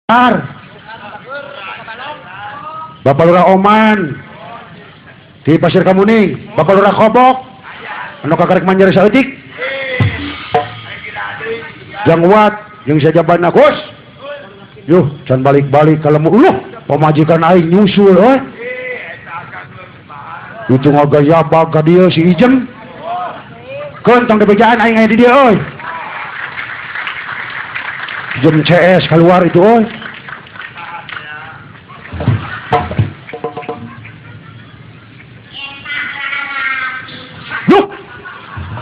Bapak Lurah Oman di Pasir Kamuning, Bapak Lurah Kobok anu kakarek manjari saeutik yang kuat yang saya jabana Gus yuh can balik-balik kalau mau pemajikan aing nyusul itu ngagaya baga dia si Ijem kentong dibejaan aing aya di dia Ijem CS keluar itu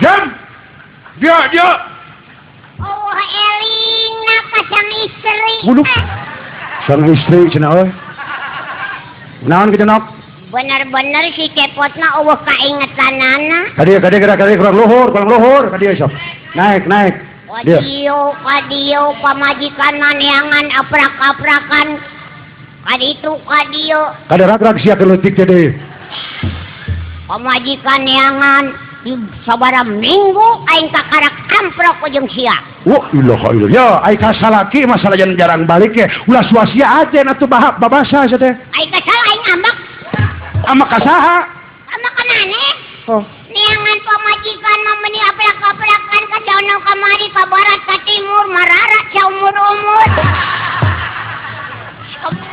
Jam dia oh eling napa sang istri Waduh sang istri cenah naon kitu nok bener-bener si cepotna eueuh kaingetanana kadi kurang luhur kadi sok naik dia kadio pamajikan neangan aprak-aprakan kaditu kadio kada rag sia keleutik teh deui pamajikan neangan sabara minggu aing kakarak amprok ujung sia. Wah, ilaha illallah. Ya, aing kasalaki masalah jarang balik ya. Ulah suasia aja atuh babasa teh. Aing kasala aing ambak. Ambak ka saha? Ambak ka maneh. Oh. Neangan pamajikan mameni aprak-aprakan ka jauh kamari ka barat ka timur mararat saumur-umur.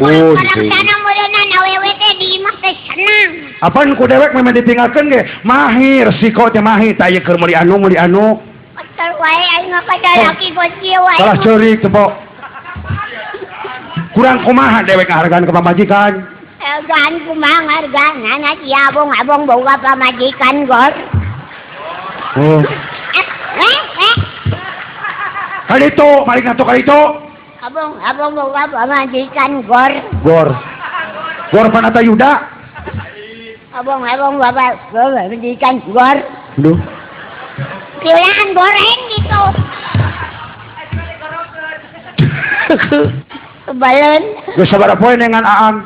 Oh, sana mulana awewe teh di imah teh senang. Apaan ku dewek memang ditinggalkan ge? Mahir siko teh mahir taya keur meuli anu. Betul wae aing mah kadalaki gos kieu wae. Salah ceurik teh po. Kurang kumaha dewek ngahargaan ke pamajikan? Gan kumaha ngargaan anak abong boga pamajikan gor. Oh. Kalitu, balik atuh kalitu. Abong boga pamajikan gor. Gor Panata Yuda. Abong bapak pamajikan gor. Duh. Pilaan goreng gitu. Balon. Geus sabaraha poe nengan Aang?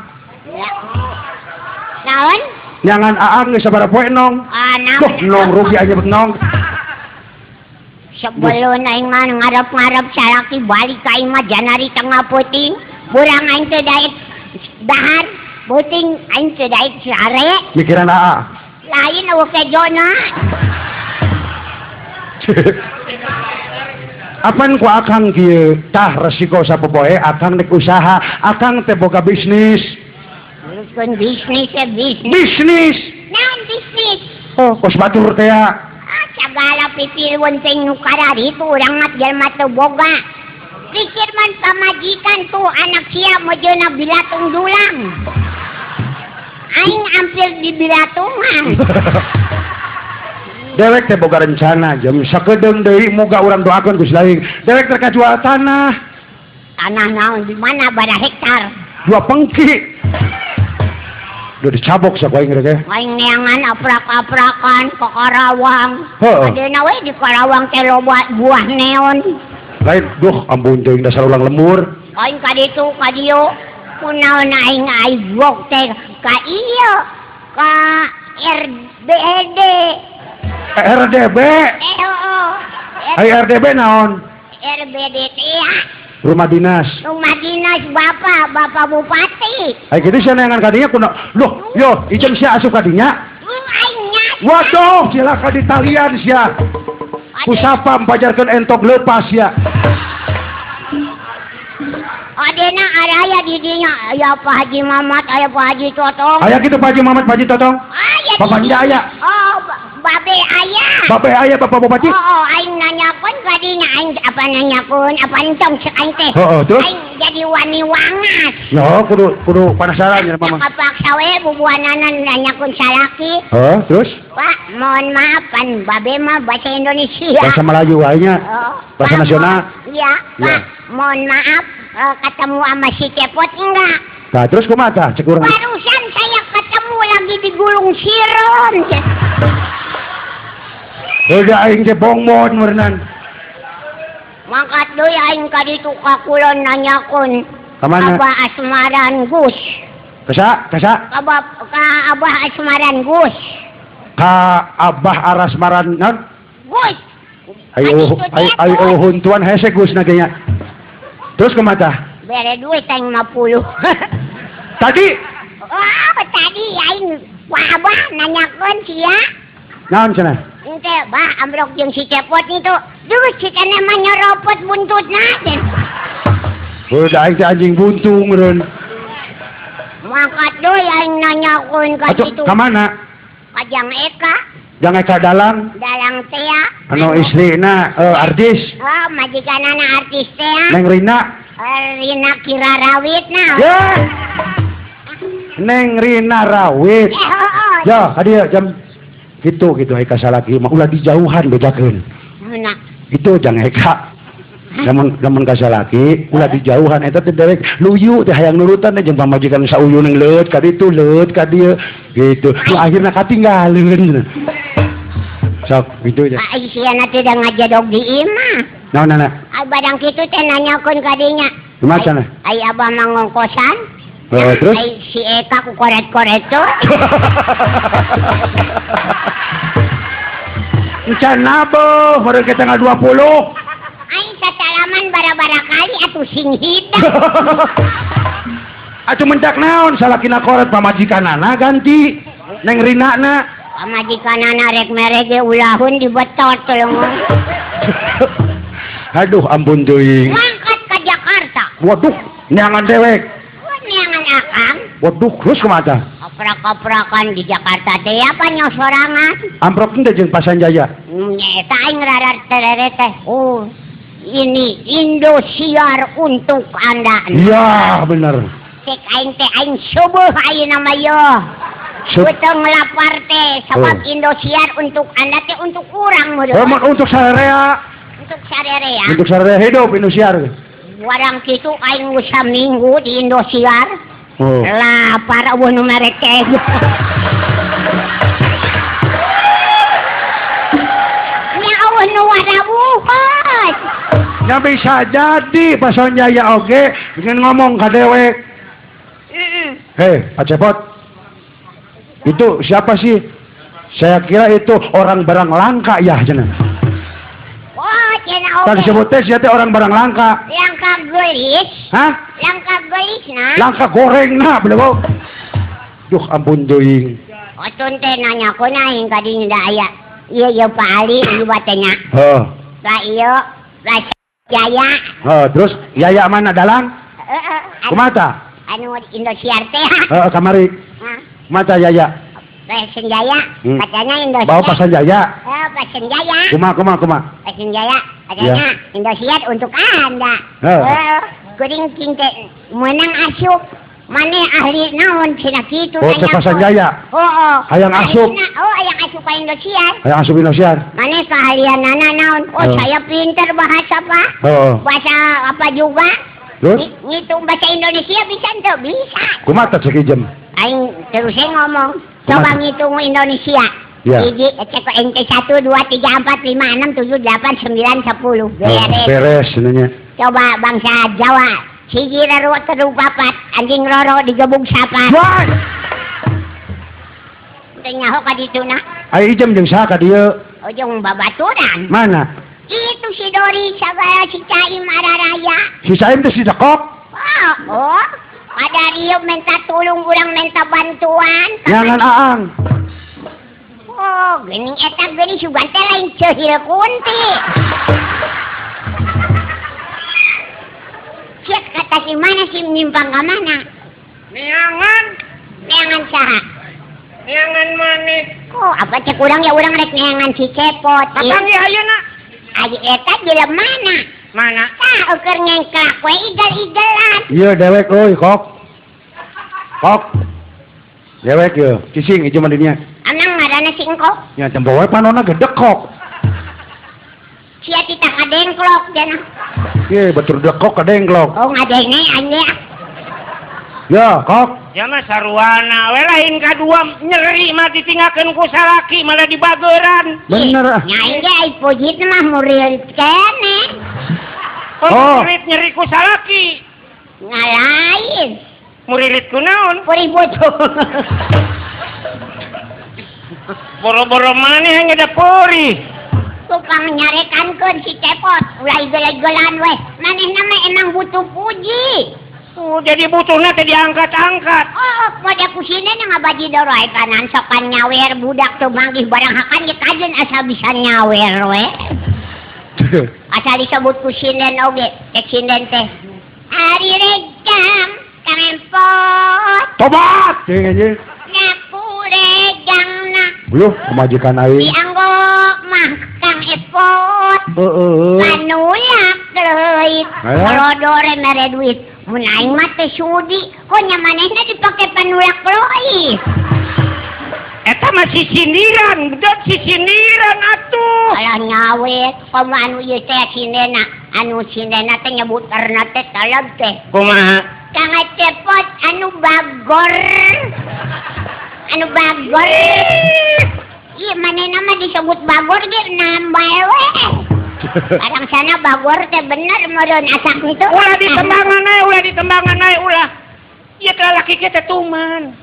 Naon? Nyangan Aang geus sabaraha poe nong? Duh, nong rugi aja bet nong. Sebelum aing mah ngarep-ngarep salaki balik ka aing mah Janari tengah puting. Burang aing teh daek dahar, puting aing teh daek sare. Mikiran Aa. Lain eueuh ke Jona. Apaan ku akang kieu tah resiko sapopoe akang dek usaha akang teh boga bisnis Uruskeun bisnis ya bisnis naon bisnis oh kos batur teh ya sagala pipilun teh nu karari tu urang mah jelema teu boga pikir man pamajikan tu anak sia mojeuna bilatung dulang aing hampir di bilatungan dewek teh boga rencana jam sakedeung deui moga urang doakeun Gusti Laing dewek teh kajual tanah naon di mana bara hektar 2 pengki udah dicabok sa aing teh aing neangan aprak-aprakan ke Karawang adeuna we di Karawang teh loba buah neon lain duh ampun teuing dasar ulang lemur aing kaditu kadieu kunaon aing aibok teh ka ieu ka RBD RDB ai RDB naon RBD teh ya rumah dinas bapak bupati ai kitu sia neangan kadinya kuna loh yo ijem sia asup kadinya waduh silaka di talian sia kusapa mpajarkeun entok leupas ya adena araya di dinya aya Pak Haji Mamat aya Pak Haji Totong aya kitu Pak Haji Mamat Pak Haji Totong Bapak aya oh babe aya Bapak Bupati aing nanyakeun kadinya aing apa nanyakeun apa entong cek aing teh terus aing jadi wani wangas ya kudu penasaran ya mama kapaksa we bubuanana nanyakeun salaki terus Pak mohon maaf kan babe mah bahasa Indonesia bahasa Melayu nya bahasa nasional iya Pak mohon maaf ketemu sama si Cepot enggak nah terus kumaha cek urang barusan saya ketemu lagi di Gulung Siron udah aing teh bongbon meureunan mangkat deui aing ka ditu ka kulon nanyakeun Abah Asmaran Gus kasa ka Abah Asmaran Gus ka Abah Arasmaran naon Gus ayo huntuan hese Gus na ganya terus kumaha Bere duit teng 50. Tadi? Oh, tadi aing wabah nanyakeun sia. Naon cenah? Ente, bah, ambrok jeung si Cepot itu. Duh, si keneh mah nyeropot buntutna den. Udah aing teh anjing buntung meureun. Mangkat deui aing nanyakeun ka situ. Ka mana? Ka Jang Eka. Jang Eka Dalang. Dalang tea. Anu istrina artis. Oh, majikanana artis tea. Neng Rina. Rina Kira Rawit nah. Ya. Neng Rina Rawit. Ya, hadiah jam gitu Eka salaki mah ulah dijauhan bejakeun. Nah. Itu Jang Eka. Lamun ka salaki ulah dijauhan eta teh derek luyu teh hayang nurutan jeung pamajikan sauyu ning leut ka ditu leut ka dieu gitu. Nu akhirna katinggaleun. Sok gitu aja. Ai siana teh da ngajadog di imah. Naon-naon? Ai badang kitu teh nanyakeun ka dinya. Kumaha cenah? Ai abah mangongkosan. Terus? Ai si Eka ku koret-koret tuh. Encan nabo, baru kita tanggal 20. Ai satalaman bara-bara kali atuh sing hidang. Atuh mendak naon salakina koret pamajikanana ganti Neng Rinana. Pamajikanana rek merege ulahun dibetot tolong. Aduh ampun teuing. Mangkat ka Jakarta. Waduh, neangan dewek. Neangan akang. Waduh, terus kemana? Koprak-koprakan di Jakarta teh apa nyosorangan? Amprok teh jeung Pasanjaya. Nyeta aing rarar terere teh. Oh, ini Indosiar untuk Anda. Iya, bener. Cek aing teh aing subuh ayeuna mah yo. Beuteung lapar teh sabab Indosiar untuk Anda teh untuk urang meureun. Oh, untuk sararea. Untuk sarerea. Untuk sararea hidup Indosiar. Warang kitu aing usah minggu di Indosiar. Oh. Lapar eueuh nu merek teh. Nya eueuh nu wadabuhot. Ya bisa jadi Pasanjaya oge ingin ngomong ka dewek. Hei, Pak Cepot. Itu siapa sih? Saya kira itu orang barang langka ya, cenah. Oh, cenah oge. Tadi sebut teh sia teh orang barang langka. Langka geulis. Hah? Langka geulisna. Langka gorengna, bener. Duh, ampun teuing. Otun teh nanyakeun aing ka dinya da aya. Ieu Pak Ali ieu batenya. Heuh. Lah ieu lah Jaya. Terus Yaya mana Dalang? Kumata? Anu Indosiar teh. Kamari. Mata Yaya. Pasanjaya, katanya Indosiar. Bawa Pasanjaya. Pasanjaya. Kuma. Pasanjaya, katanya Indosiar untuk Anda. Kuring kinte menang asup. Mana ahli naon cenah kitu tanya. Oh, teh Pasanjaya. Hayang asup. Hayang asup ka Indosiar. Hayang asup Indosiar. Mana keahlianana naon? Saya pintar bahasa Pak. Bahasa apa juga? Terus? Ngitung bahasa Indonesia bisa ente? Bisa. Kumata sekijem? Aing terusnya ngomong. Coba ngitung Indonesia. Ya. Jadi cek ente 1, 2, 3, 4, 5, 6, 7, 8, 9, 10. Beres sebenarnya. Coba bangsa Jawa. Siji raro teru papat. Anjing roro digebung sapat. Wah! Ente nyaho ka ditu na. Ayo ijem jeung saha ka dieu? Ujung babaturan. Mana? Itu si Dori sabaya si Caim Araraya. Si Caim teh si Dekok? Oh. Ada riup minta tulung urang minta bantuan. Jangan aang. Oh, gening eta geuning sugan teh lain ceuhil kunti. Cek kata si mana si nyimpang ka mana? Neangan saha? Neangan maneh. Oh, apa cek urang ya urang rek neangan si Cepot. Kakang ge ayeuna. Adi eta jelema mana? Mana? Tah ukur ngengklak we igel-igelan. Iya dewek euy, Kok. Dewek ye, cicing ieu mah dinya. Anang ngaranna si engkok. Nya tempo we panonna gedek Kok. Sia tita kadengklok cenah. Ye, betul dekok kadengklok. Oh, ngadenge anya. Ya, Kok. Ya mah sarwana we lain kadua nyeri mah ditinggalkeun ku salaki malah dibageuran. Bener. Nyai ge ai pojit mah murid kene. Oh. Nyeri ku salaki. Ngalain. Muririt ku naon? Puri boto. Boro-boro maneh hanya da puri. tukang nyarekankeun si Cepot ulah igel-igelan weh manehna mah emang butuh puji. Jadi butuhna teh diangkat-angkat. Oh, pada kusina ngabaji doroy kanan sokan nyawer budak teu manggih barang hakan ge kajen asal bisa nyawer we. Asal disebut kusinden oge, cek sinden teh. Hari rejam kamempot. Tobat, jeung Ngapurejangna. Yuh, pamajikan aing. Dianggok mah Kang Epot. Panulak leuit. Rodore mere duit. Mun aing mah teh sudi, kok nya manehna dipake panulak leuit. Eta masih sindiran, bedet si sindiran atuh. Alah nyawet, komo anu ieu teh sindena, anu sindena teh nyebuterna teh talag teh. Kumaha? Kang Cepot anu bagor. Anu bagor. Iya manehna mah disebut bagor ge nambah we. Kadang sana bagor teh bener meureun asak itu. Ulah ditembangan ae, ulah. Ieu teh laki kita tuman.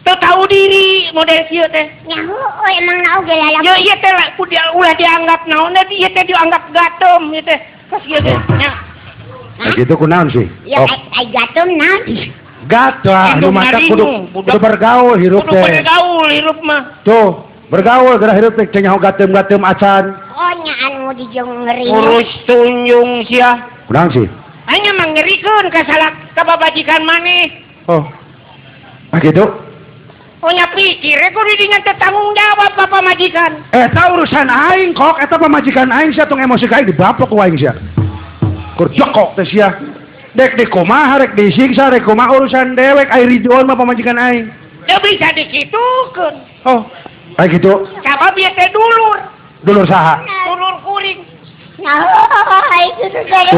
Teu tahu diri model kieu teh. Nyaho emang naon ge lalaki. Ya ieu teh ulah dianggap naon teh ieu teh dianggap gatem ieu teh. Pas kieu teh nya. Nah gitu kunaon sih? Ya ai gatem naon? Gata, anu mata kudu bergaul hirup teh. Kudu bergaul hirup mah. Tuh, bergaul geura hirup teh cenah gatem-gatem acan. Oh nya anu dijeng ngeri. Urus tunjung sia. Kunaon sih? Hanya mangerikeun ka babajikan maneh. Oh. Ah gitu. Oh nya pikir kudu dinya teh tanggung jawab bapak majikan. Eta urusan aing kok, eta pamajikan aing sia tong emosi ka aing dibapok ku aing sia. Kur jokok teh sia. Dek di kumaha rek disiksa rek kumaha urusan dewek ai ridon mah pamajikan aing. Ya bisa dikitukeun. Oh, ai gitu. Sabab ieu teh dulur. Dulur saha? Dulur kuring. Nah, ai itu teh.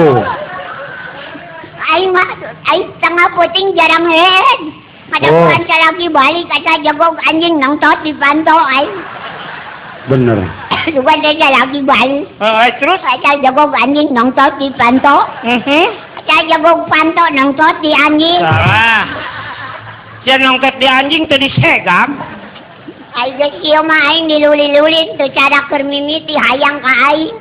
Aing mah aing tengah puting jarang head. Ada panca lagi balik kata jagong anjing nongtot di panto aing. Bener. Juga dia lagi balik. Terus kata jagong anjing nongtot di panto. Kata jagong panto nongtot di anjing. Salah. Sia nongtot di anjing teu disegak. Aing geus ieu mah aing diluli-lulin teu cara keur mimiti hayang ka aing.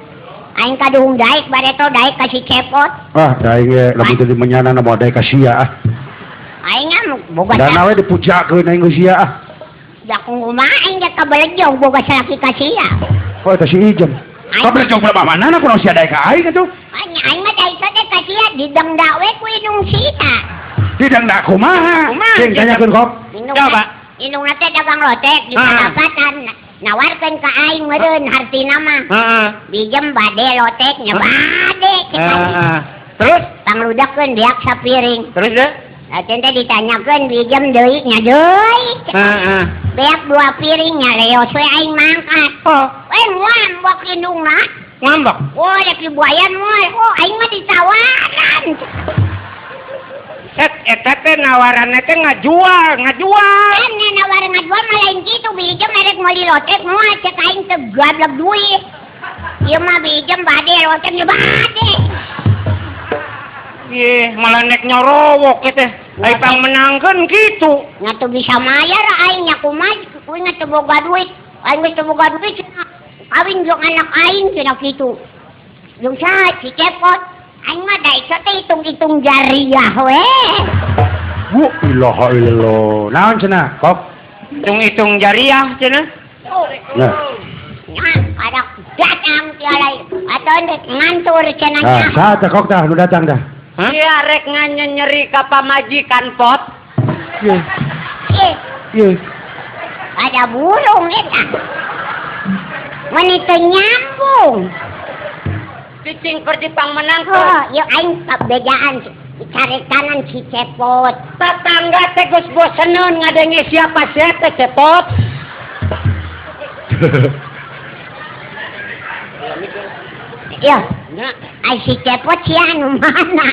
Aing kaduhung daek bareto daek ka si Cepot. Ah, aing ge lamun teu dimenyanan moal daek ka sia ah. Aing boga dana we dipujakeun aing geus sia ah. Da kumaha aing ge kabelejong boga salaki ka sia. Oh eta si Ijem. Kabelejong berapa manana kunaon sia daek ka aing atuh? Aing mah daek teh ka sia didengda we ku indung sita. Didengda kumaha? Cing tanyakeun kok. Coba. Indung teh dagang lotek di pendapatan. Nawarkeun ka aing meureun hartina mah. Heeh. Dijem bade loteknya bade. Terus pangludakeun diak sapiring. Terus deh? Teh ditanyakeun dijem deui nya deui. Beak 2 piringnya leos we aing mangkat. Ngambok indungna. Ngambok? Oh, rek dibuayan moal. Oh, aing mah ditawaran. Eta teh nawaranna teh ngajual. Kan nawaran ngajual mah lain kitu, bijem merek meuli lotek moal cek aing teu gablek duit. Ieu mah bijem bade loteknya bade. Ye, malah nek nyorowok teh. Ai pang menangkeun kitu. Nya teu bisa mayar aing nya kumaha kuing teu boga duit. Aing geus teu boga duit kawin jeung anak aing cenah kitu. Jeung saha si Cepot. Aing mah daek teh hitung-hitung jariah we. Bu ilaha illallah. Naon cenah, Kok? Hitung-hitung jariah cenah. Nah. Ada datang tialai. Atuh ngantur cenah. Ah, saha teh Kok tah nu datang tah? Dia rek nyeri ka pamajikan Pot. Iya. Ada burung eta. Wanita nyambung. Cicing keur dipang menang. Oh, yuk aing bejaan cari kanan si Cepot. Tetangga teh geus boseneun ngadenge siapa sia teh Cepot. Yo, ai si Cepot si anu mana?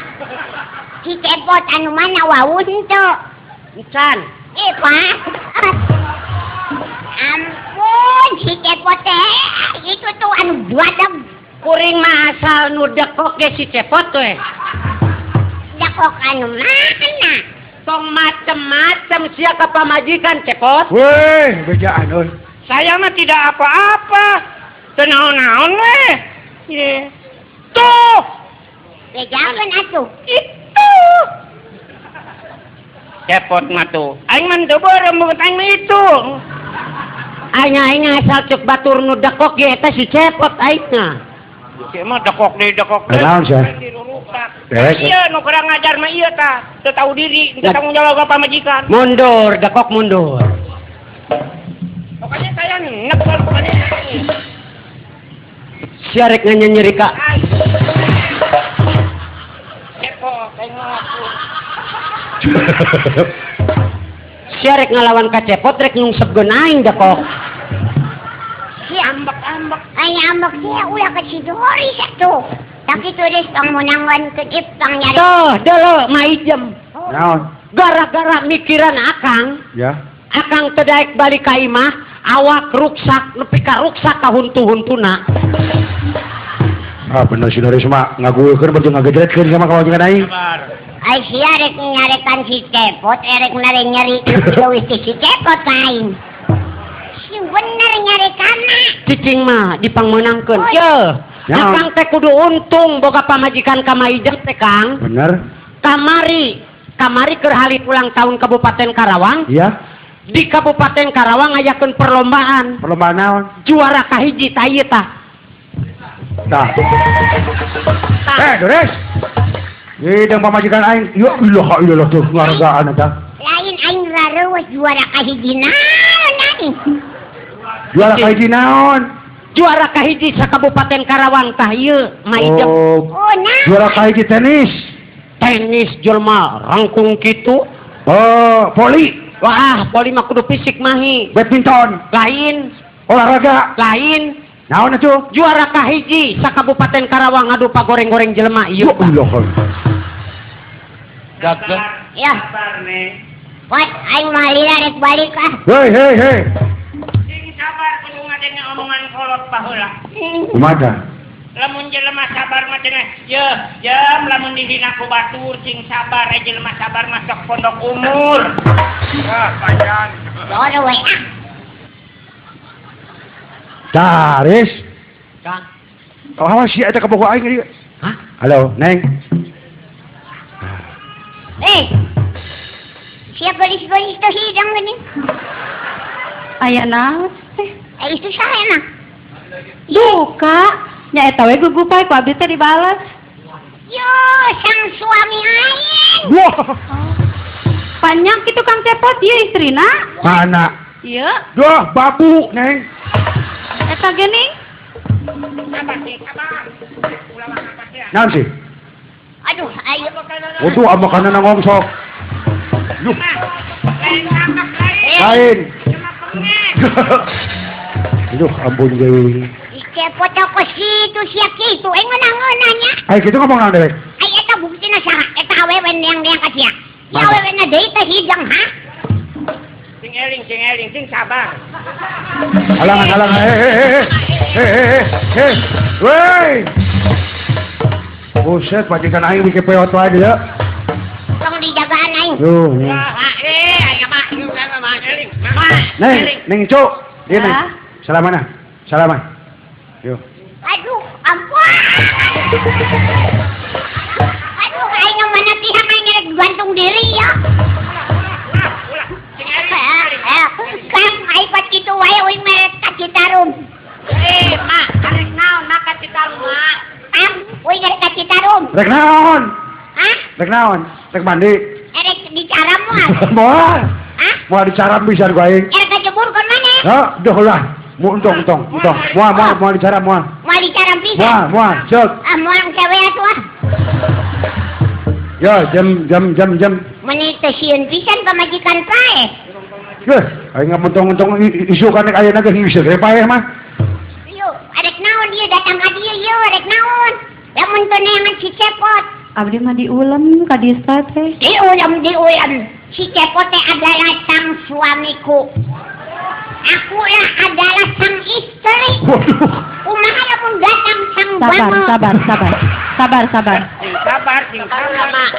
Si Cepot anu mana waun teu? Ican. Pak. Ampun, si Cepot teh itu tuh anu duadeg. Kuring mah asal nu dekok ge si Cepot we. Dekok anu mana? Tong macem-macem sia ka pamajikan Cepot. Weh, bejaan euy. Saya mah tidak apa-apa. Tenaon-naon weh. Tuh. Jangan atuh. Itu. Cepot mah tuh. Aing mah teu beureum aing mah itu. Aing asal cek batur nu dekok ge eta si cepot aingna. Ieu mah dekok deui. Naon sia? Iya nu kurang ngajar mah ieu tah. Teu tahu diri, teu tanggung jawab ka pamajikan. Mundur, dekok mundur. Pokoknya saya nek pokoknya. Siarek nyeri ka. Cepot tengok. Siarek ngalawan ka cepot rek nyungsepkeun aing dekok. Ambek-ambek. Ay ambek dia ulah ke Sidori satu. Tapi tulis tong munangan ke Jepang nyari. Tuh, dulu maijem. Naon? Gara-gara mikiran akang. Ya. Akang teu daek balik ka imah, awak ruksak nepi ka ruksak ka huntu-huntuna. Ah bener si Doris mah ngagueukeun beuh ngagejretkeun sama kawajikan aing. Ay sia rek nyarekan si cepot, erek nare nyari leuwih ti si cepot aing. Si bener nyarekanna. Cicing mah dipangmeunangkeun. Ye. Akang teh kudu untung boga pamajikan ka Maijem teh Kang. Bener. Kamari keur halit ulang tahun Kabupaten Karawang. Iya. Di Kabupaten Karawang ngayakeun perlombaan. Perlombaan naon? Juara kahiji tah ieu tah. Tah. Doris. Jeung pamajikan aing, ya ilah tuh ngargaan eta. Lain aing rareueus juara kahiji naon. Juara kahiji naon? Juara kahiji sa Kabupaten Karawang tah ieu Maijem. Oh nah. Juara kahiji tenis. Tenis jelma rangkung kitu. Oh, voli. Wah, voli mah kudu fisik mahi. Badminton. Lain. Olahraga. Lain. Naon atuh? Juara kahiji sa Kabupaten Karawang ngadu pagoreng-goreng jelema ieu. Gagal. Ya. Sabar nih. Wat aing mah lila rek balik ah. Hei. Sing sabar kudu ngadenge omongan kolot baheula. Kumaha? Lamun jelema sabar mah cenah jam lamun dihina ku batur sing sabar jelema sabar masuk pondok umur. Wah, panjang. Dono we ah. Daris. Kang. Oh, awas si eta kabogo aing ieu. Hah? Halo, Neng. Siap gelis-gelis tuh hidang gini. Aya naon teh? Itu saya mah. Duka. Nya eta we gugupay ku abdi teh dibalas. Yo, sang suami aing. Wah. Panjang kitu Kang Cepot ieu istrina. Mana? Ieu. Duh, babu, Neng. Eta geuning. Sabar sih, sabar. Ulah apa sih? Naon sih? Aduh, ayo. Waduh, amakanan nang ngongsok. Yuh. Lain. Aduh, ampun deui. Cepot aku situ siap kitu. Aing ngeunah-ngeunahnya. Ai kitu ngomong naon dewe? Ai eta buktina saha? Eta awewe yang kasih ya. Ya awewe na deui teh hidang ha. Sing eling, sing sabar. Halangan. Hei. Woi. Buset, majikan aing bikin peot wae dia. Tong dijagaan aing. Yuh. Aya mah ieu kan mah eling. Neng, Cuk. Ieu Neng. Salamana. Yo. Aduh, ampun. Aduh, aing mana pihak aing rek gantung diri ya. Ulah. Sing eling. Kan ai pat kitu wae uing merek ka Citarum. Mak, arek naon makan Citarum, Mak? Uing rek ka Citarum. Rek naon? Hah? Rek mandi. Erek dicaram moal. Moal. Hah? Moal dicaram bisa ku aing. Erek kajebur kon mana? Hah, duh ulah. Untung. Moal dicaram moal. Moal dicaram pisan. Moal, cek. Moal cewek atuh ah. Yo, jam. Meuni teh sieun pisan pamajikan pae. Yeuh, aing ngamentung-mentung isukan nek ayeuna ge hiji ge paeh mah. Yo, arek naon ieu datang ka dieu ieu arek naon? Lamun teu neangan si Cepot. Abdi mah diulem ka dista teh. Diulam. Si Cepot teh adalah sang suamiku. Aku lah adalah sang istri. Waduh. Kumaha lamun datang sang Sabar. Sing sabar, Mak.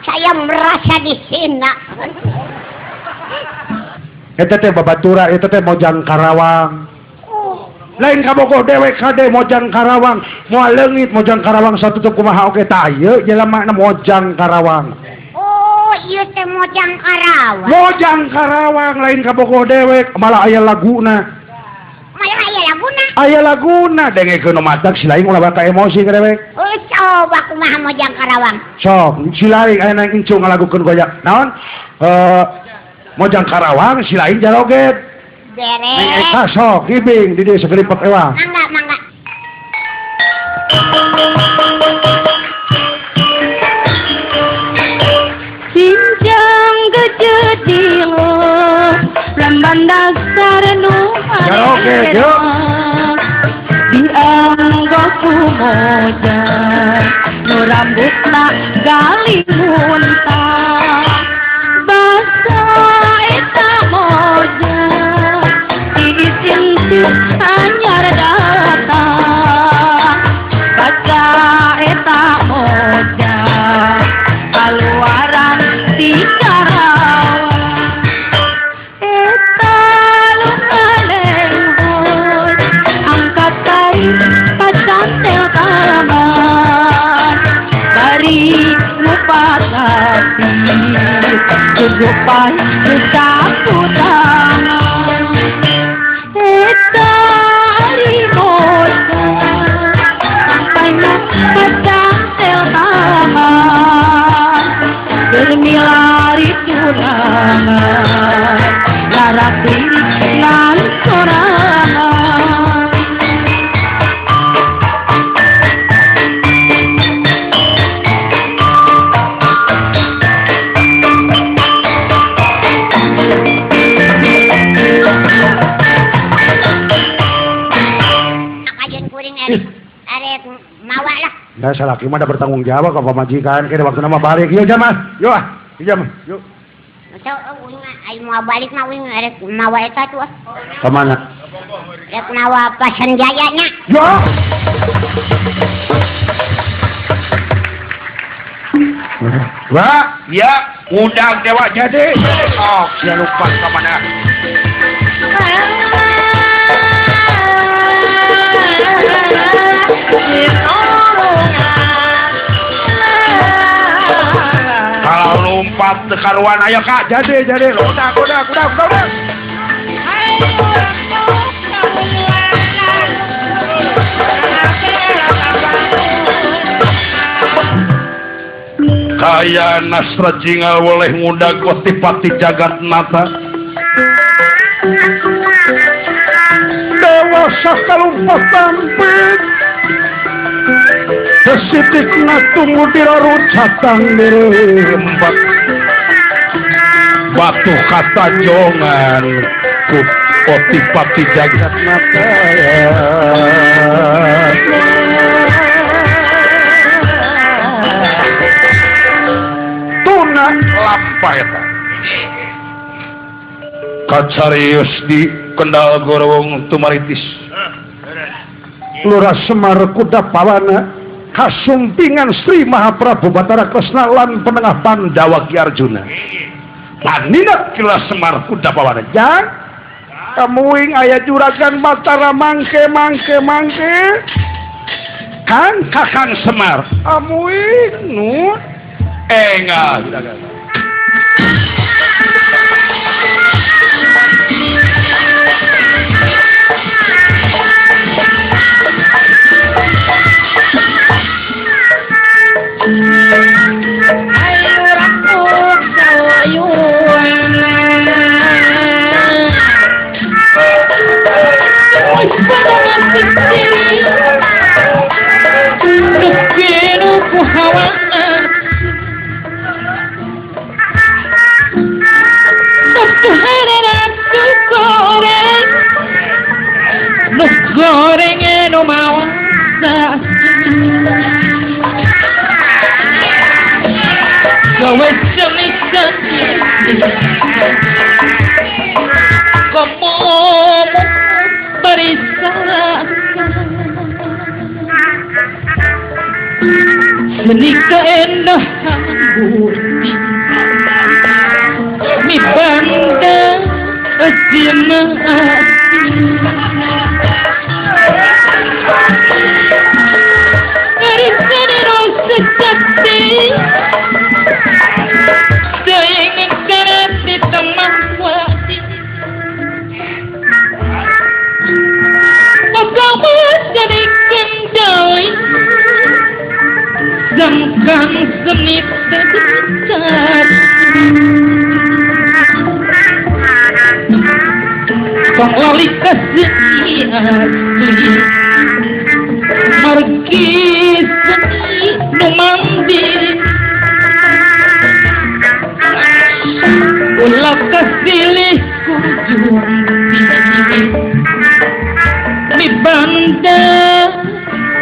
Saya merasa dihina. Eta teh babatura, eta teh Mojang Karawang. Lain kabogoh dewek kade Mojang Karawang, moal leungit Mojang Karawang satutup kumaha oge tah ieu jelema Mojang Karawang. Oh, ieu teh Mojang Karawang. Mojang Karawang lain kabogoh dewek, malah aya laguna. Malah aya laguna. Aya laguna dengekeun nu matak si lain ulah bakal emosi ka dewek. Oh, coba kumaha Mojang Karawang. Sok, si lain aya nang incu ngalagukeun goyak. Naon? Mojang Karawang si lain jaroget. Beres. Neng Eka sok, gibing di dia segelipet ewa. Mangga. Cincang gejedilu, lamban dasar nu Jaroget, yuk. Dianggoku Mojang, nu rambutna gali muntah. Basa eta Mojang, diisintin anyar datang. Basa eta Mojang, kaluaran di Karawang. Eta lungalehon, angkat tarik pacantel taman. Bari mupatati, kejupan kesapu tangan. Eta hari Mojang, sampai pacantel taman. Bermilari tunangan, larak lirik lan sorangan. Arek mawa lah. Nah, salaki mah ada bertanggung jawab ke pamajikan, kira waktu nama balik. Yuk jam mas, yuk yuk. So, ayo mau balik mah wing arek mawa eta tuh. Kemana? Arek mawa Pasan Jayanya. Yuk. Wah, ya, undang dewa jadi. Oh, dia lupa kemana. Kalau lompat ke karuan ayo kak jadi udah kaya Nasra Jingal boleh ngundang Gotipati Jagat Nata dewasa kalumpat tampit sesitik ngatungu dirarujatang dirembat batu kata jongan ku Gotipati Jagat Nata tuna lampai kacarius di Kendal Gorowong Tumaritis Lurah Semar Kuda Pawana kasumpingan Sri Mahaprabu Batara Kresna lan penengah Pandawa Ki Arjuna paninat kila Semar Kuda Pawana jang kamuing aya juragan Batara mangke kan Kakang Semar amuing nu enggak juragan goreng no mau gawe cemikan kamu berisah menikah endah budi mi banda Kang seni terdekat Pengelolik kesehati Margi seni numandiri Ulah kesilih kujung Mi banda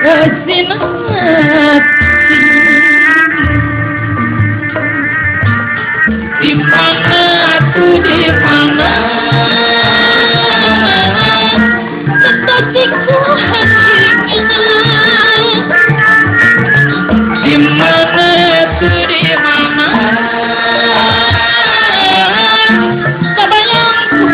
kesinat di mana tetapiku hatinya di mana kebayangku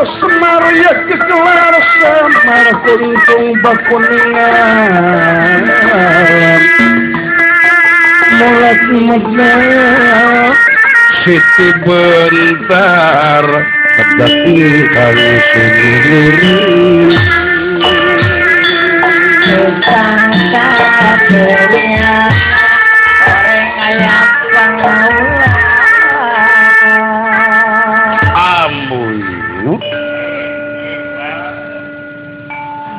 Semar ya kegelar semar kuntung bakuningan mulat medar siti bentar pedati kang sendiri Sangka-sangka orang ayam pengelola Ambuy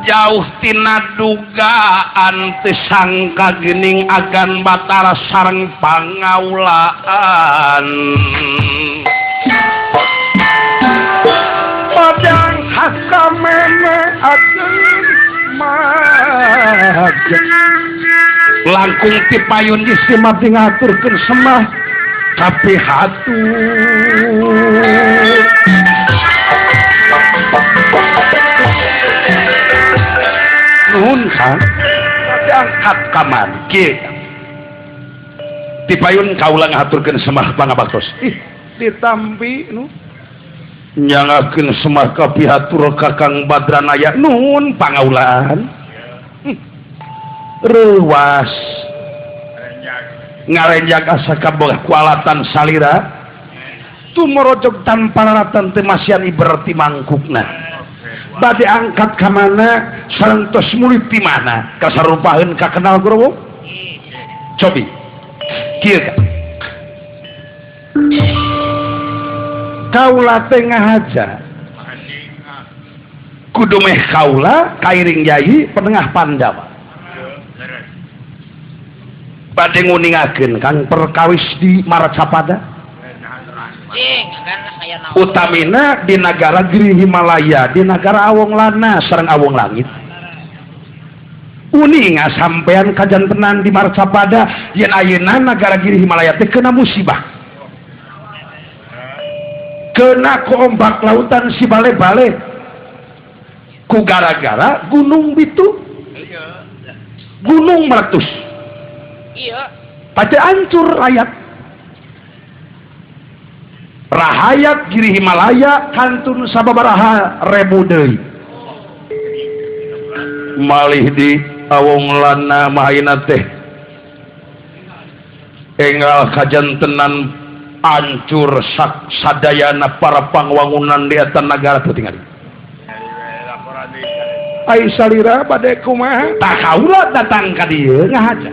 jauh tina dugaan teu sangka geuning agan Batara sareng pangaulaan padang hakamene ageun maja langkung ti payun isimat ngaturkeun semah tapi hatu nuhun kan diangkat kamar kieu ti payun kaula ngaturkeun semah pangabaktos ih ditambi nu nyangakeun semah ka pihatur Kakang Badranaya nuhun pangaulaan reuwas ngarenjak asa kaboga kualatan salira tumorojog tanpa raratan teu masian iberti mangkukna bade angkat ka mana sarentos mulit ti mana kasarupaheun ka kenal growo cobi kieu kaula teh ngahaja kudu meh kaula kairing yai penengah Pandawa bade nguningakeun kang perkawis di Maracapada utamina di negara Giri Himalaya di negara Awong Lana sareng Awong Langit uninga sampean kajantenan di Maracapada yen ayeuna negara Giri Himalaya teh kena musibah kena ku ombak lautan si bale-bale ku gara-gara gunung bitu gunung meletus iya pate hancur rakyat rahayat Giri Himalaya kantun sababaraha rebu deui malih di Awong Lana mahayana teh enggal kajantenan hancur sadayana para pangwangunan di eta nagara teu tingali ai salira bade kumaha tah kaula datang ka dieu ngahaja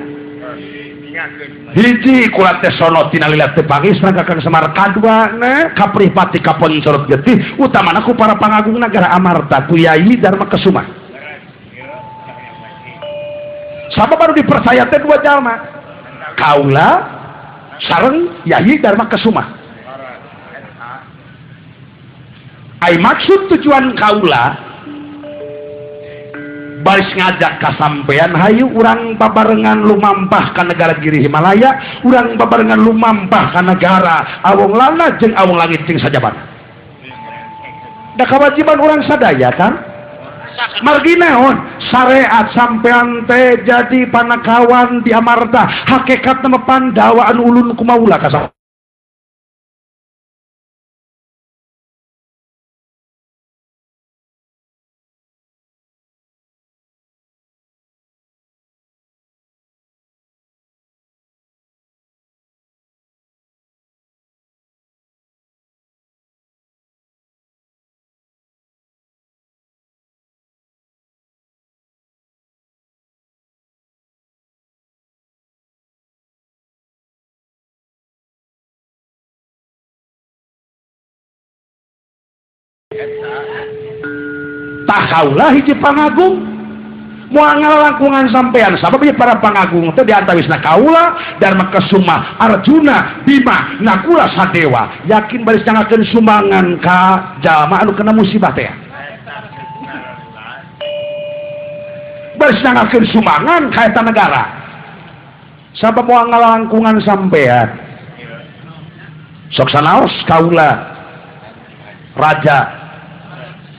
hiji kula teh sono tina lilat teh pangisna ka Kang Semar kaduana ka pripati ka Poncorot Getih utamana ku para pangagung nagara Amarta ku Yai Dharma Kesuma sama baru dipercaya teh dua jalma kaula sareng Yai Dharma Kesuma ai maksud tujuan kaula baris ngajak kasampean hayu urang babarengan lumampah ka negara Giri Himalaya urang babarengan lumampah ka negara Awong Lana jeung Awong Langit jeung sajabat da kewajiban urang sadaya kan margi naon syariat sampean teh jadi panakawan di Amarta hakikat nama Pandawa anu ulun kumaula ka tah kaula hiji pangagung moal ngalangkungan sampean sabab para pangagung teh diantawisna kaula Dharma Kesuma Arjuna Bima Nakula Sadewa yakin baris nyangakeun sumbangan ka jalma anu kena musibah teh baris nyangakeun sumbangan ka eta negara sabab moal ngalangkungan sampean sok sanaos kaula raja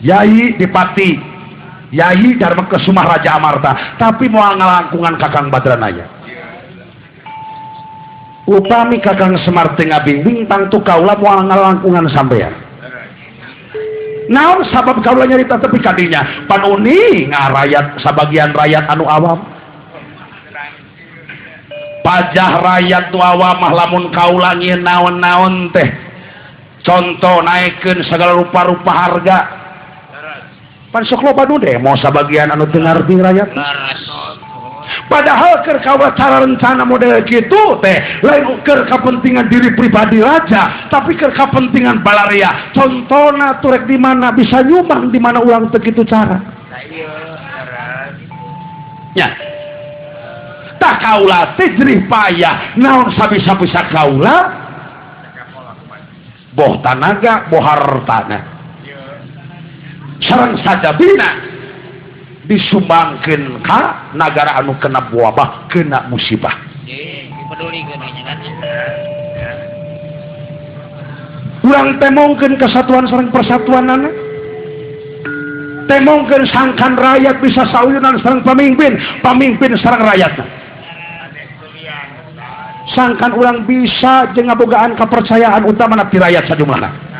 Yai Dipati Yai Dharma Kesuma Raja Amarta tapi mau ngalangkungan Kakang Badranaya upami Kakang Semar teh ngabimbing tangtu kaula mau ngalangkungan sampean naon sabab kaula nyarita tepi kadinya panuni ngarayat sabagian rakyat anu awam pajah rakyat nu awam mah lamun kaula nyieun naon-naon teh contoh naikeun segala rupa-rupa harga pan sok loba nu demo sabagian anu teu ngarti rakyat padahal keur kaula cara rencana model kitu teh lain keur kapentingan diri pribadi raja tapi keur kapentingan balaria contona turek di mana bisa nyumbang di mana ulang teu kitu cara nya tah kaula teh jerih payah naon sabisa-bisa kaula boh tanaga boh hartana sareng sajabina disumbangkeun ka nagara anu kena wabah kena musibah urang temongkeun kesatuan sareng persatuanana temongkeun sangkan rakyat bisa sauyunan sareng pamimpin sareng rakyatna sangkan urang bisa jeung ngabogaan kepercayaan utamana ti rakyat sajumlahna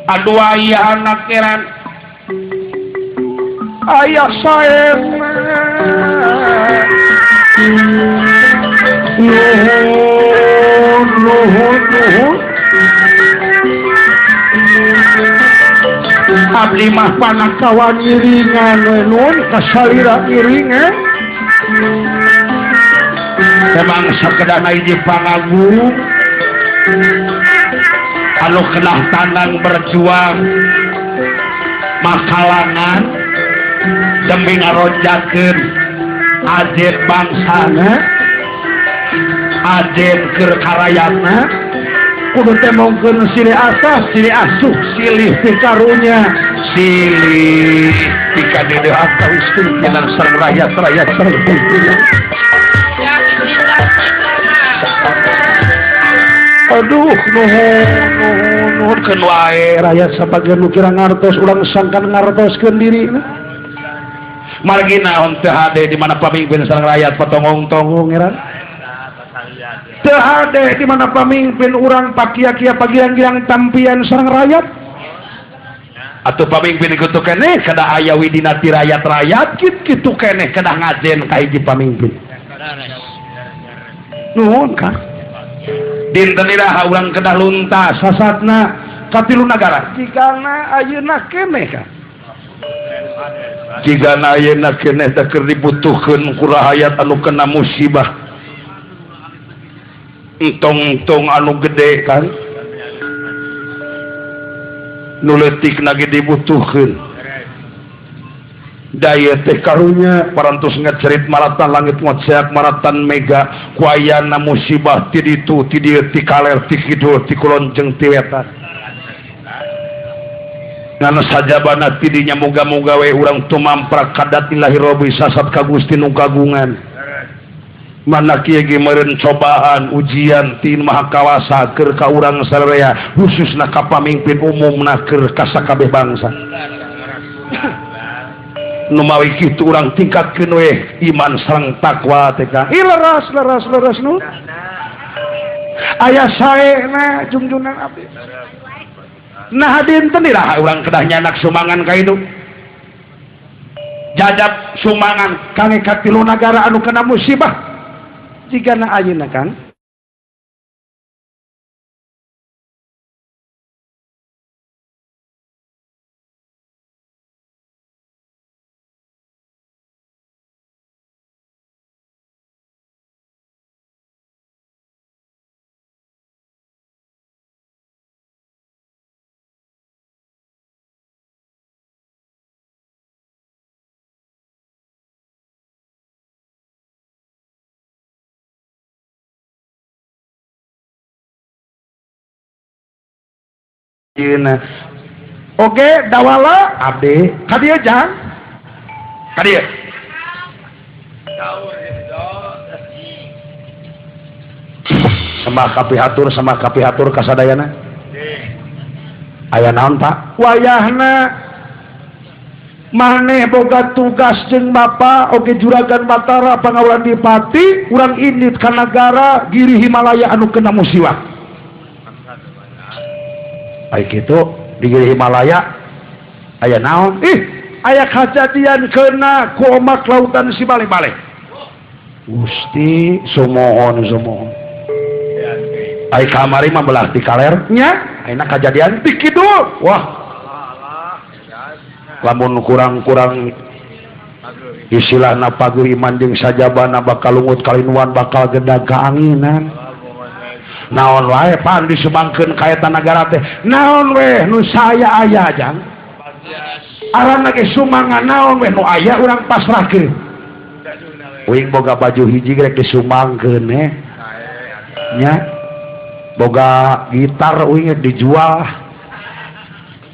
aduh ayah anak keran ayah saem nuhun abdi mah panakawan iringan nuhun kasalira iringan memang sakedana hiji pangagung anu kenah tanang berjuang makalangan demi ngaronjakeun ajen bangsana ajen keur karayatna kudu teh mongkeun silih asah silih asuh silih pikarunya silih pikadeuh atau istilah sareng rakyat-rakyat sareng pimpinan aduh nuhun keun wae rakyat sabagian nu kira ngartos urang sangkan ngartoskeun dirina margi naon teu hade di mana pamimpin sareng rakyat patongong-tongong eran teu hade di mana pamimpin urang pakia-kia pagiang-giang tampian sareng rakyat atuh pamimpin kitu keneh kada aya widina ti rakyat-rakyat kitu keneh kada ngajen ka hiji pamimpin nuhun ka dinten iraha urang kedah luntas sasatna ka 3 nagara jikana ayeuna keneh ka jika ayeuna keneh teh keur dibutuhkeun ku rakyat anu kena musibah entong-entong anu gede kan nu leutik lagi dibutuhkeun daya teh karunya parantos ngecerit maratan langit ngoceak maratan mega ku ayana musibah ti ditu ti dieu ti kaler ti kidul ti kulon jeung ti wetan ngana sajabana ti dinya moga-moga we urang tumamprak kadatillahi robbi sasat ka Gusti nu kagungan mana kieu ge meureun cobaan ujian ti Maha Kawasa keur ka urang sadaya khususna ka pamimpin umumna keur ka sakabeh bangsa nu mawi kitu urang tingkatkeun we iman sareng takwa teh ka leres nu aya saena junjunan abdi nah dinten iraha urang kedah nyanak sumangan ka hidup jajab sumangan kangge ka 3 nagara anu kena musibah jigana ayeuna kan oke dawala abdi kadieu jang kadieu sembah kapihatur kasadayana aya naon Pak wayahna maneh boga tugas jeung Bapa oge juragan Batara Pangawulan Dipati urang indit ka nagara Giri Himalaya anu kena musibah baik itu di Giri Himalaya aya naon aya kajadian kena ku omak lautan si bale-bale Gusti sumohon ai kamari mah belah ti kaler nya ayeuna kajadian ti kidul wah lamun kurang-kurang istilahna pagur iman jeung sajabana bakal lungut kalinuan bakal gedag kaanginan naon wae pan disubangkeun ka eta nagara teh naon we nu saya aya jang aranna ge sumangan naon we nu aya urang pasrahkeun uing boga baju hiji rek disumangkeun nya boga gitar uing dijual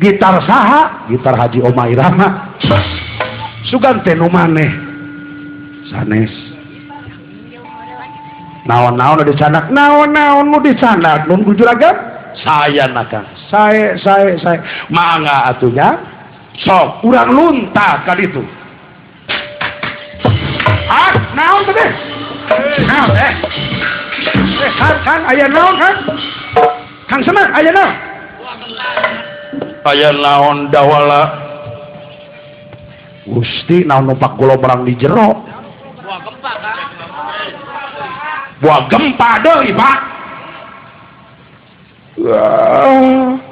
gitar saha gitar Haji Oma Irama sugan teh nu maneh sanes naon-naon nu dicanak naon-naon nu dicanak nun juragan saya nakang saya mangga atunya sok urang lunta ka ditu naon teh naon kan aya naon kan Kang Semar aya naon aya naon dawala Gusti naon numpak kula barang di jero buah gempa deui Pak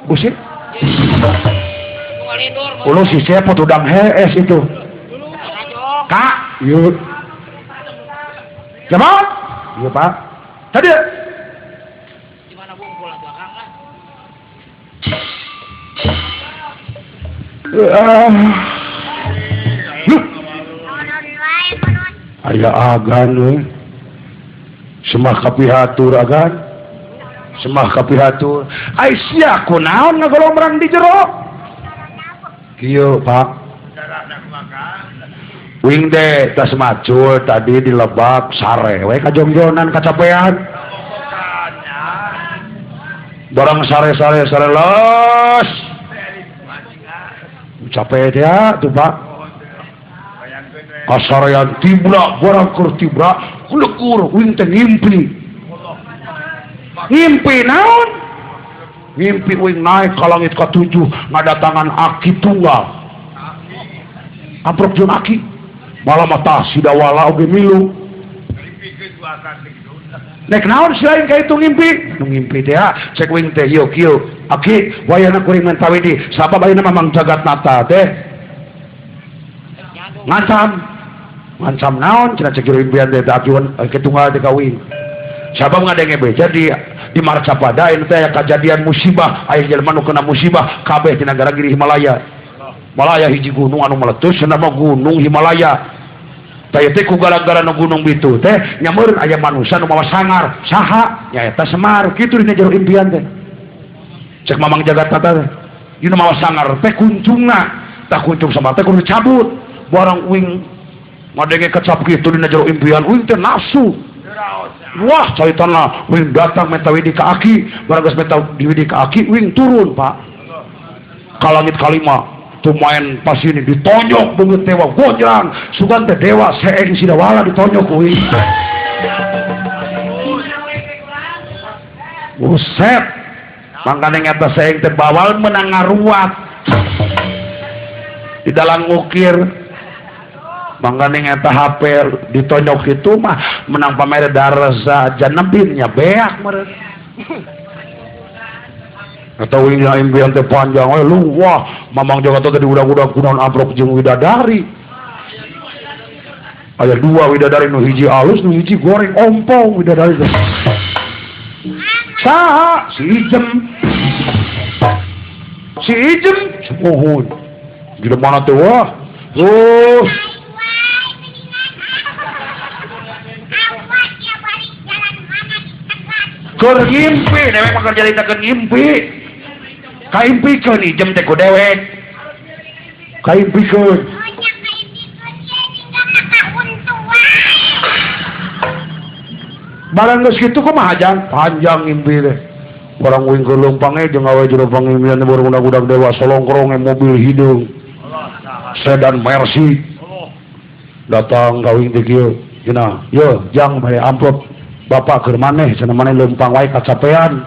busit ulu si siapa tudang hees itu Kak yuk jemaat iya Pak tadi gimana bungkul belakang lah aya agan we semah kapihatur agan semah kapihatur ai sia kunaon ngagolomrang di jero kieu Pak wing de tas macul tadi di Lebak sare we kajongjonan kacapean barang sare los capek dia tuh Pak kasarean tibra barang keur tibra lekur wing teh ngimpi naon ngimpi wing naik ka langit ka-7 ngadatangan aki tunggal amprok jeung aki malah mata sidawala oge milu nek naon selain ka itu ngimpi nu ngimpi teh cek wing teh yuk aki wayana kuring mentawidi sabab ayeuna mamang jagat nata teh ngancam naon cenah cek impian teh apiun ketunggal teh kawin sabab ngadenge beja di Marcapada ieu teh aya kejadian musibah aya jelema nu kena musibah kabeh di negara giri Himalaya hiji gunung anu meletus nama gunung Himalaya teh teh ku gara-gara nu gunung bitu teh nyameureun aya manusia nu mawa sangar saha nyaeta Semar kitu dina jero impian teh cek Mamang Jagatata teh ieu mawa sangar teh kuncungna tah kuncung sama teh kudu cabut barang uing ngadenge kecap kitu dina jero impian uing teh nafsu wah caitanna uing datang meta widi ka aki barang geus meta widi ka aki uing turun Pak ka langit kalima tuh main pas ini ditonjok beungeut dewa gojrang sugan teh dewa seeng sidawala ditonjok uing buset mangkana ngeta seeng teh bawal menang ngaruat di dalam ngukir mangkana ngeta HP ditonjok itu mah menang pamer darasa janebinnya beak meureun atau ini impian teh panjang lu wah Mamang Jagatata tadi udah kunaon amprok jeung widadari aya dua widadari nu hiji alus nu hiji goreng ompong widadari teh saha si Ijem semohon di mana teh wah keur ngimpi dewek mah keur jaritakeun ngimpi kaimpikeun Ijem teh ku dewek kaimpikeun barang geus kitu kumaha jang panjang ngimpi teh barang uing keur leumpang jeung awe jero pangimpian teh baru budak dewa solongkrong mobil hidung sedan Mercy datang ka uing teh kieu cenah yo jang bae amplop bapak keur maneh cenah maneh leumpang wae kacapean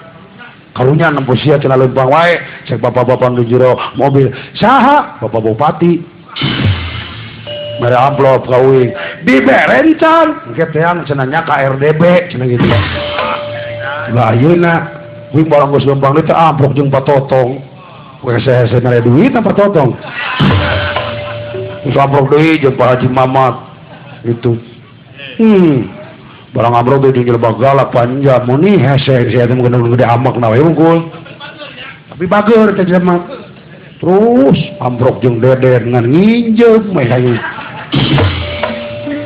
karunya nempuh sia cenah leumpang wae cek bapak-bapak nu jero mobil saha bapak bupati mere amplop ka uing diberen can engke teang cenah nya ka RDB cenah gitu lah ayeuna uing barang geus leumpang teh amplop jeung patotong we hese mere duit na patotong amplop deui jeung Pak Haji Mamat itu barang amplop teh jeung bagala panjang muni hese sia teh mungkin gede amak na we unggul tapi bager teh jelema terus amplop jeung deder ngan nginjem meh hayu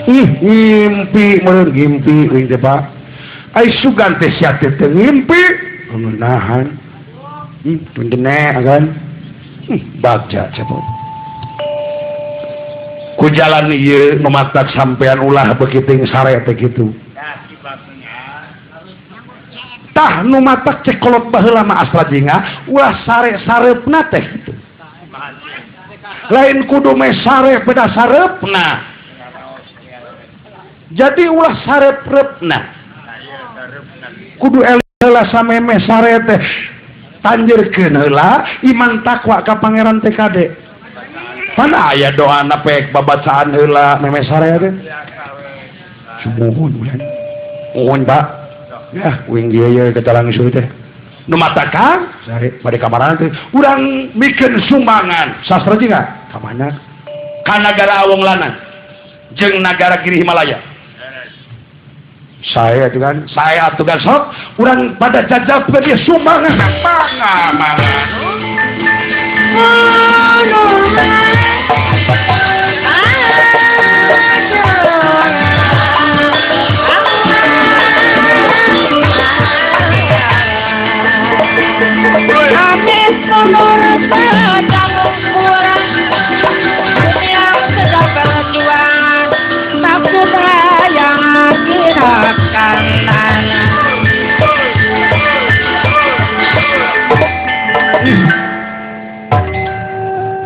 ngimpi meureun ngimpi uing teh Pak ai sugan teh sia teh ngimpi nahan tundene agan bagja cepet ku jalan ieu mematak sampean ulah beuki ting sare teh kitu tah nu matak cek kolot baheula mah asal jinga ulah sare-sareupna teh kitu lain kudu me sare beda sareupna jadi ulah sareupna kudu heula sameme sare teh tanjeurkeun heula iman takwa ka Pangeran TKD mana aya doana pek babacaan heula meme sare teh sumuhun ulan mohon Pak ya uing dieu ye ketalang suri teh nu matakan sare bade kamaran teh urang mikeun sumbangan sastra jiga ka mana ka nagara Awong Lanang jeung nagara Giri Himalaya saya atugan sok urang pada jajal dia sumbangan pangamangan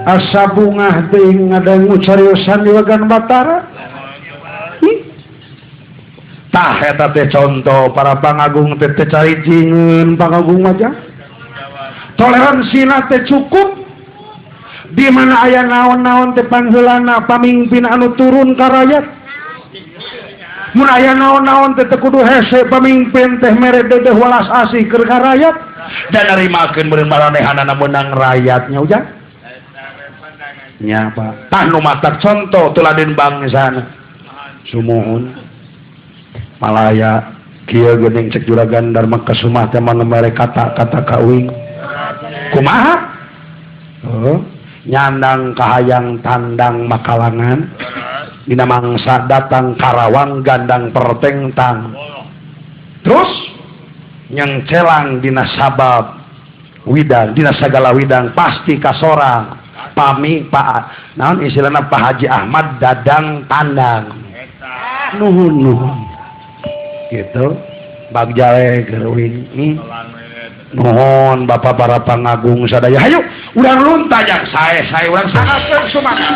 asa bungah ting ngadangu cariosan di Wagan Batara tah eta teh contoh para pangagung teh carijingeun pangagung aja toleransi teh cukup di mana aya naon-naon teh pangheulana pamimpin anu turun ka rakyat mun aya naon-naon teh kudu hese pamimpin teh mere dedeh walas asih keur ka rakyat dan narimakeun meureun maranehanana meunang rakyatnya ujang nya Pak tah nu matak contoh tuladeun bangsana sumuhun malaya kieu geuning cek juragan Dharma Kasumah teh mangmere kata-kata kawing kumaha nyandang kahayang tandang makalangan dina mangsa datang Karawang gandang pertengtang terus yang celang dina sabab widang dina sagala widang pasti kasorang pami Pak naon istilahna Pak Haji Ahmad dadang tandang nuhun gitu bagjale gerwing nuhun Bapak para pangagung sadaya hayu urang lunta yang sae urang sangakeun sumangan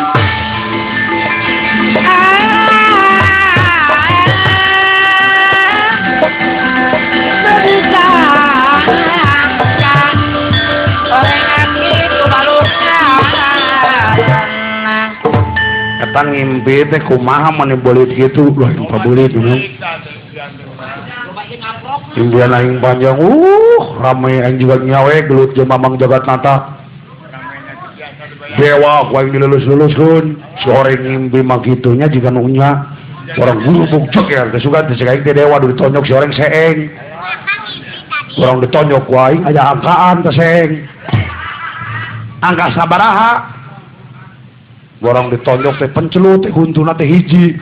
Kata ngimpi teh kumaha mani belit gitu lah yang pabelit dulu impian aing panjang ramai aing juga nyawe gelut jeung mamang jagat nata dewa ku aing dilulus-luluskeun sore ngimpi mah kitunya jika nunya orang guru bukcek ya kesukaan teh aing teh dewa ditonyok si orang seeng orang ditonyok ku aing aya angkaan teh seeng angka sabaraha orang ditonjok teh pencelut teh huntuna teh hiji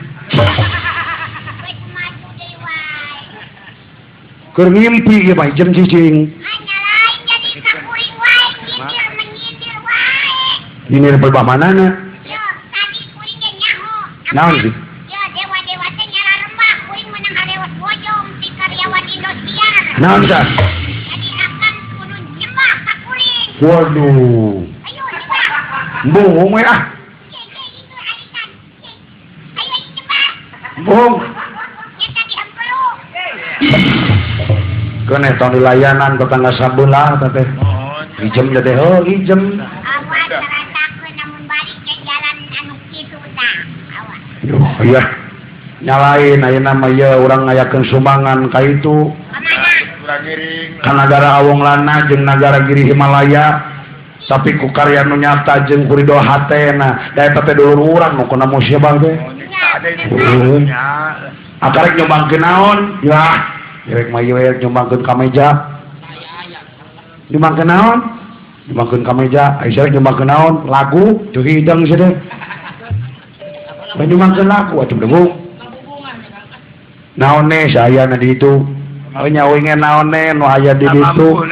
keur ngimpi ieu mah jeung cicing nyindir berbah manana naon sih dewa-dewa teh nyala rembah kuring meunang harewat bojong ti karyawan Indosiar naon tah jadi akan kudu nyembah ka kuring waduh ayo bohong we ah bohong kene tahun dilayanan tetangga sabelah teh ijem teh ijem awan tarasakeun namun balik ke jalan anu kitu tah awan iya nyalain ayeuna mah ieu urang ngayakeun sumbangan ka itu ka nagara Awong Lana jeung nagara Giri Himalaya tapi ku karya nu nyata jeung kurido hatena da eta teh dulur urang nu kuna musibah teh akarek nyumbangkeun naon ya rek mah ieu nyumbangkeun ka meja nyumbangkeun naon nyumbangkeun ka meja aya nyumbangkeun naon lagu teu hidang sia teh nyumbangkeun lagu atuh deung naon ne saya na di itu nyawingan naon ne nu aya di ditu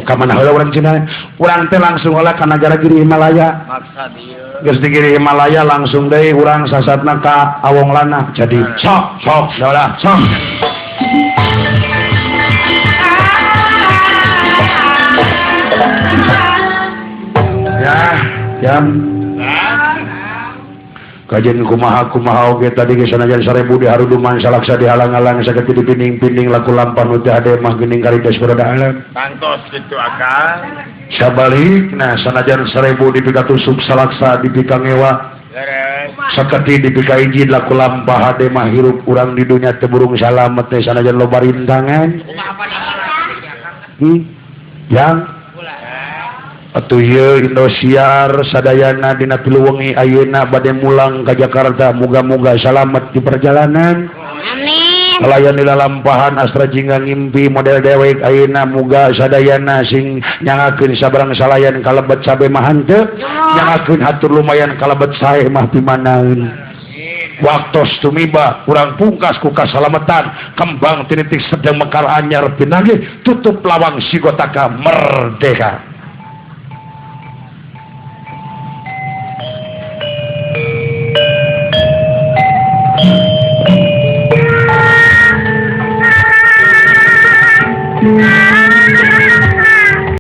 ka mana heula urang cenah urang teh langsung heula ka nagara Giri Himalaya maksa dieu geus di Giri Himalaya langsung deui urang sasatna ka Awong Lana jadi sok daulah sok ya jam kajian kumaha oge tadi ge sanajan 1000 diharuduman salaksa dihalang-halang saged dipinding-pinding laku lampah nu teh ade mah geuning karides berada alam kantos kitu akang sabalikna sanajan 1000 dipika tusuk salaksa dipika ngewa saketi dipika ijid laku lampah ade mah hirup urang di dunya teh burung salamet teh sanajan loba rintangan yang atuh ieu Indosiar sadayana dina piluwengi ayeuna bade mulang ka Jakarta muga-muga salamet di perjalanan amin layan di lalampahan astra jingga ngimpi model dewek ayeuna muga sadayana sing nyangakeun sabarang salayan kalebet sabe mah henteu nyangakeun hatur lumayan kalebet sae mah pimanaeun waktos tumiba urang pungkas ku kasalametan kembang tinitik sedang mekar anyar pinangih tutup lawang sigotaka merdeka. Nah